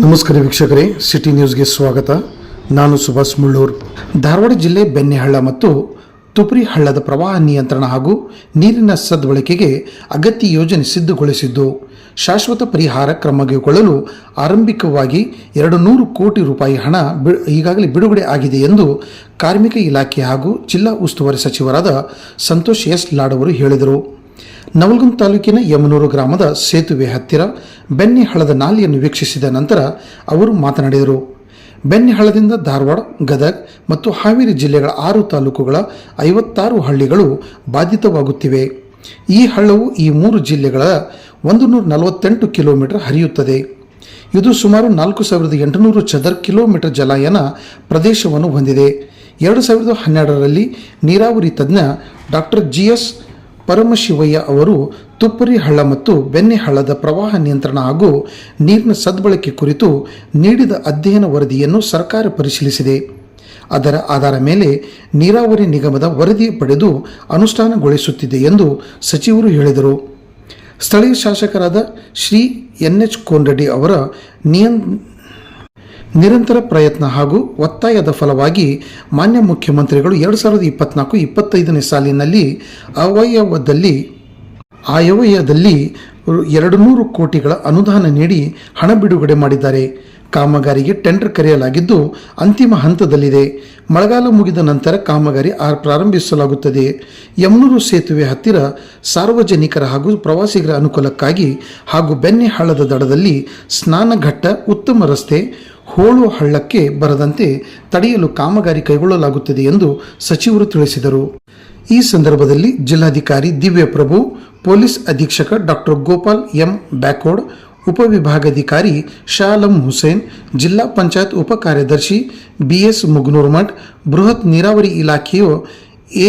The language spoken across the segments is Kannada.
ನಮಸ್ಕಾರ ವೀಕ್ಷಕರೇ, ಸಿಟಿ ನ್ಯೂಸ್ಗೆ ಸ್ವಾಗತ. ನಾನು ಸುಭಾಷ್ ಮುಳ್ಳೂರ್. ಧಾರವಾಡ ಜಿಲ್ಲೆ ಬೆಣ್ಣೆಹಳ್ಳ ಮತ್ತು ತುಪ್ರಿ ಹಳ್ಳದ ಪ್ರವಾಹ ನಿಯಂತ್ರಣ ಹಾಗೂ ನೀರಿನ ಸದ್ಬಳಕೆಗೆ ಅಗತ್ಯ ಯೋಜನೆ ಸಿದ್ಧಗೊಳಿಸಿದ್ದು, ಶಾಶ್ವತ ಪರಿಹಾರ ಕ್ರಮ ಕೈಗೊಳ್ಳಲು ಆರಂಭಿಕವಾಗಿ 200 ಕೋಟಿ ರೂಪಾಯಿ ಹಣ ಈಗಾಗಲೇ ಬಿಡುಗಡೆ ಆಗಿದೆ ಎಂದು ಕಾರ್ಮಿಕ ಇಲಾಖೆ ಹಾಗೂ ಜಿಲ್ಲಾ ಉಸ್ತುವಾರಿ ಸಚಿವರಾದ ಸಂತೋಷ್ ಎಸ್ ಲಾಡ್ ಅವರು ಹೇಳಿದರು. ನವಲಗುಂದ ತಾಲೂಕಿನ ಯಮನೂರು ಗ್ರಾಮದ ಸೇತುವೆ ಹತ್ತಿರ ಬೆಣ್ಣೆಹಳ್ಳದ ನಾಲೆಯನ್ನು ವೀಕ್ಷಿಸಿದ ನಂತರ ಅವರು ಮಾತನಾಡಿದರು. ಬೆಣ್ಣೆಹಳ್ಳದಿಂದ ಧಾರವಾಡ, ಗದಗ ಮತ್ತು ಹಾವೇರಿ ಜಿಲ್ಲೆಗಳ 6 ತಾಲೂಕುಗಳ 56 ಹಳ್ಳಿಗಳು ಬಾಧಿತವಾಗುತ್ತಿವೆ. ಈ ಹಳ್ಳವು ಈ 3 ಜಿಲ್ಲೆಗಳ 148 ಕಿಲೋಮೀಟರ್ ಹರಿಯುತ್ತದೆ. ಇದು ಸುಮಾರು 4800 ಚದರ ಕಿಲೋಮೀಟರ್ ಜಲಾಯನ ಪ್ರದೇಶವನ್ನು ಹೊಂದಿದೆ. 2012ರಲ್ಲಿ ನೀರಾವರಿ ತಜ್ಞ ಡಾಕ್ಟರ್ GS ಪರಮಶಿವಯ್ಯ ಅವರು ತುಪ್ಪರಿ ಹಳ್ಳ ಮತ್ತು ಬೆಣ್ಣೆಹಳ್ಳದ ಪ್ರವಾಹ ನಿಯಂತ್ರಣ ಹಾಗೂ ನೀರಿನ ಸದ್ಬಳಕೆ ಕುರಿತು ನೀಡಿದ ಅಧ್ಯಯನ ವರದಿಯನ್ನು ಸರ್ಕಾರ ಪರಿಶೀಲಿಸಿದೆ. ಅದರ ಆಧಾರ ಮೇಲೆ ನೀರಾವರಿ ನಿಗಮದ ವರದಿ ಪಡೆದು ಅನುಷ್ಠಾನಗೊಳಿಸುತ್ತಿದೆ ಎಂದು ಸಚಿವರು ಹೇಳಿದರು. ಸ್ಥಳೀಯ ಶಾಸಕರಾದ ಶ್ರೀ NH ಕೋನರೆಡ್ಡಿ ಅವರ ನಿರಂತರ ಪ್ರಯತ್ನ ಹಾಗೂ ಒತ್ತಾಯದ ಫಲವಾಗಿ ಮಾನ್ಯ ಮುಖ್ಯಮಂತ್ರಿಗಳು 2024-25ನೇ ಸಾಲಿನಲ್ಲಿ ಆಯವ್ಯಯದಲ್ಲಿ 200 ಕೋಟಿಗಳ ಅನುದಾನ ನೀಡಿ ಹಣ ಬಿಡುಗಡೆ ಮಾಡಿದ್ದಾರೆ. ಕಾಮಗಾರಿಗೆ ಟೆಂಡರ್ ಕರೆಯಲಾಗಿದ್ದು ಅಂತಿಮ ಹಂತದಲ್ಲಿದೆ. ಮಳೆಗಾಲ ಮುಗಿದ ನಂತರ ಕಾಮಗಾರಿ ಪ್ರಾರಂಭಿಸಲಾಗುತ್ತದೆ. ಯಮನೂರು ಸೇತುವೆ ಹತ್ತಿರ ಸಾರ್ವಜನಿಕರ ಹಾಗೂ ಪ್ರವಾಸಿಗರ ಅನುಕೂಲಕ್ಕಾಗಿ ಹಾಗೂ ಬೆಣ್ಣೆಹಳ್ಳದ ದಡದಲ್ಲಿ ಸ್ನಾನಘಟ್ಟ, ಉತ್ತಮ ರಸ್ತೆ, ಹೋಳು ಹಳ್ಳಕ್ಕೆ ಬರದಂತೆ ತಡೆಯಲು ಕಾಮಗಾರಿ ಕೈಗೊಳ್ಳಲಾಗುತ್ತದೆ ಎಂದು ಸಚಿವರು ತಿಳಿಸಿದರು. ಈ ಸಂದರ್ಭದಲ್ಲಿ ಜಿಲ್ಲಾಧಿಕಾರಿ ದಿವ್ಯಪ್ರಭು, ಪೊಲೀಸ್ ಅಧೀಕ್ಷಕ ಡಾಕ್ಟರ್ ಗೋಪಾಲ್ M ಬ್ಯಾಕೋಡ್, ಉಪವಿಭಾಗಾಧಿಕಾರಿ ಶಾ ಆಲಂ ಹುಸೇನ್, ಜಿಲ್ಲಾ ಪಂಚಾಯತ್ ಉಪ ಕಾರ್ಯದರ್ಶಿ BS ಮುಗನೂರ್ಮಠ್, ಬೃಹತ್ ನೀರಾವರಿ ಇಲಾಖೆಯ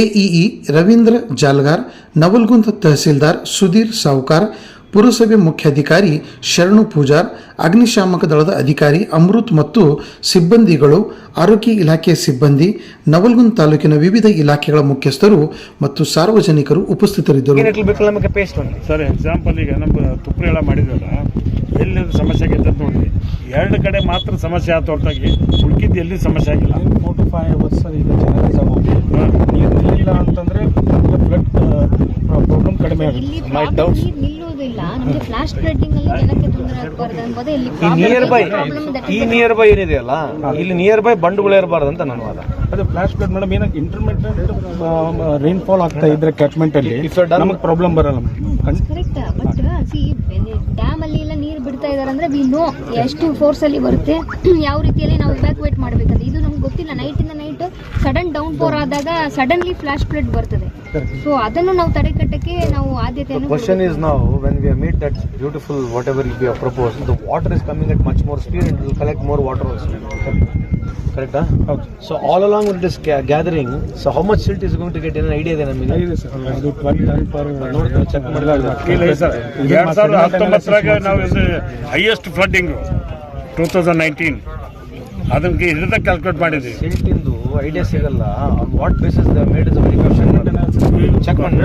AEE ರವೀಂದ್ರ ಜಾಲ್ಗಾರ್, ನವಲಗುಂದ ತಹಸೀಲ್ದಾರ್ ಸುಧೀರ್ ಸಾವ್ಕಾರ್, ಪುರಸಭೆ ಮುಖ್ಯಾಧಿಕಾರಿ ಶರಣು ಪೂಜಾರ್, ಅಗ್ನಿಶಾಮಕ ದಳದ ಅಧಿಕಾರಿ ಅಮೃತ್ ಮತ್ತು ಸಿಬ್ಬಂದಿಗಳು, ಆರೋಗ್ಯ ಇಲಾಖೆಯ ಸಿಬ್ಬಂದಿ, ನವಲಗುಂದ ತಾಲೂಕಿನ ವಿವಿಧ ಇಲಾಖೆಗಳ ಮುಖ್ಯಸ್ಥರು ಮತ್ತು ಸಾರ್ವಜನಿಕರು ಉಪಸ್ಥಿತರಿದ್ದರು. ಸರ್, ಎಕ್ಸಾಂಪಲ್ ಈಗ ನಮ್ಮ ತುಪ್ರಿ ಹಳ್ಳ ಮಾಡಿದ್ರಲ್ಲ, ಎಲ್ಲಿ ಸಮಸ್ಯೆ ಆಗೈತೆ ಅಂತ ನೋಡಿದ್ವಿ. 2 ಕಡೆ ಮಾತ್ರ ಸಮಸ್ಯೆ ಆಯ್ತು ಹೊರತಾಗಿ ಉಳ್ಕಿದ್ದು ಎಲ್ಲಿ ಸಮಸ್ಯೆ ಆಗಿಲ್ಲ. 4 to 5 hours ಸರ್ ಈಗ ಜನರೈಸ್ ಆಗೋದು. ನೀರು ನಿಲ್ಲಿಲ್ಲ ಅಂತಂದ್ರೆ ಫ್ಲಡ್ ಪ್ರಾಬ್ಲಮ್ ಕಡಿಮೆ ಆಗುತ್ತೆ. ಮೈ ಡೌಟ್ಸ್ ನಿಲ್ಲುವುದಿಲ್ಲ. ನಮಗೆ ಫ್ಲಾಶ್ ಫ್ಲಡ್ಡಿಂಗ್ ಅಲ್ಲಿ ಜನಕ್ಕೆ ತೊಂದರೆ ಆಗಬಾರದು ಎಂಬುದು ಇಲ್ಲಿ ನಿಯರ್ ಬೈ ಏನಿದೆಯಲ್ಲ, ಇಲ್ಲಿ ನಿಯರ್ ಬೈ ಬಂಡುಗಳು ಇರಬಾರ್ದು ಅಂತ ನನ್ನ ವಾದ. ಅದು ಫ್ಲಾಶ್ ಫ್ಲಡ್ ಮೇಡಮ್, ಏನಾಗಿ ಇಂಟರ್ಮಿಟೆಂಟ್ ರೈನ್ಫಾಲ್ ಆಗ್ತಾ ಇದ್ರೆ ಕ್ಯಾಚ್ಮೆಂಟ್ ಅಲ್ಲಿ ನಮಗೆ ಪ್ರಾಬ್ಲಮ್ ಬರಲ್ಲ. ಕರೆಕ್ಟ್. ಬಟ್ ಡ್ಯಾಮ್ ಅಲ್ಲಿ ಎಲ್ಲ ನೀರು ಬಿಡ್ತಾ ಇದಾರೆ ಅಂದ್ರೆ ವಿ ನೋ ಎಷ್ಟು ಫೋರ್ಸ್ ಅಲ್ಲಿ ಬರುತ್ತೆ, ಯಾವ ರೀತಿಯಲ್ಲಿ ನಾವು ಇವ್ಯಾಕ್ಯುವೇಟ್ ಮಾಡಬೇಕಂತ ಇದು ನಮ್ಗೆ ಗೊತ್ತಿಲ್ಲ. ನೈಟ್ ಇಂದ ನೈಟ್ ಸಡನ್ ಡೌನ್ ಪೋರ್ ಆದಾಗ ಸಡನ್ಲಿ ಫ್ಲಾಶ್ ಫ್ಲಡ್ ಬರ್ತದೆ. ಸೊ ಅದನ್ನು ನಾವು ತಡೆಗಟ್ಟಕ್ಕೆ ನಾವು ಆದ್ಯತೆಯನ್ನು. Question is now when we have made that beautiful whatever we have proposed, the water is coming at much more speed and it will collect more water also. Correct? Okay. So all along with this gathering, so how much silt is going to get in an idea then? I mean, ಅದು 12 ton per ನೋಡಿ ಚೆಕ್ ಮಾಡಲಾಗಿದೆ. ಇಲ್ಲ ಸರ್, 2019 ನಾವು ಹೈಯೆಸ್ಟ್ ಫ್ಲಡ್ಡಿಂಗ್ 2019 ಅದಕ್ಕೆ ಹಿಡಿದ ಕ್ಯಾಲ್ಕುಲೇಟ್ ಮಾಡಿದ್ವಿ. ಸಿಲ್ಟ್ ಇಂದು ಐಡಿಯಾ ಸಿಗಲ್ಲ. On what basis they made is very question. Check ಮಾಡಿ